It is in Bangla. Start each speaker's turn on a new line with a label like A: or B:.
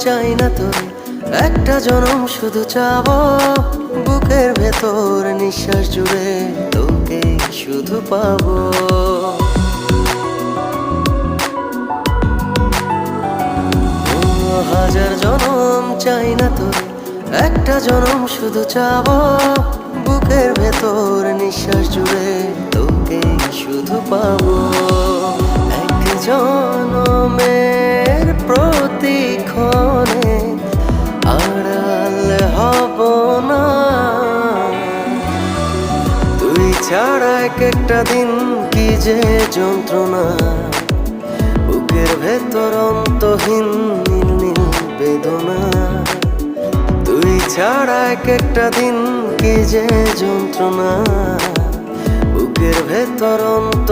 A: চাই না তোরে, একটা জনম শুধু চাবো, বুকের ভেতর নিঃশ্বাস জুড়ে তোকে শুধু পাবো। হাজার জনম চাই না তোরে, একটা জনম শুধু চাবো, বুকের ভেতর নিঃশ্বাস জুড়ে তোকে শুধু পাবো। এক জনমের প্রতিক্ষণে আড়াল হব না, তুই ছাড়া এক একটা দিন কি যে যন্ত্রণা, বুকের ভেতর অন্তহীন নীল নীল বেদনা। তুই ছাড়া এক একটা দিন কি যে যন্ত্রণা, বুকের ভেতর অন্ত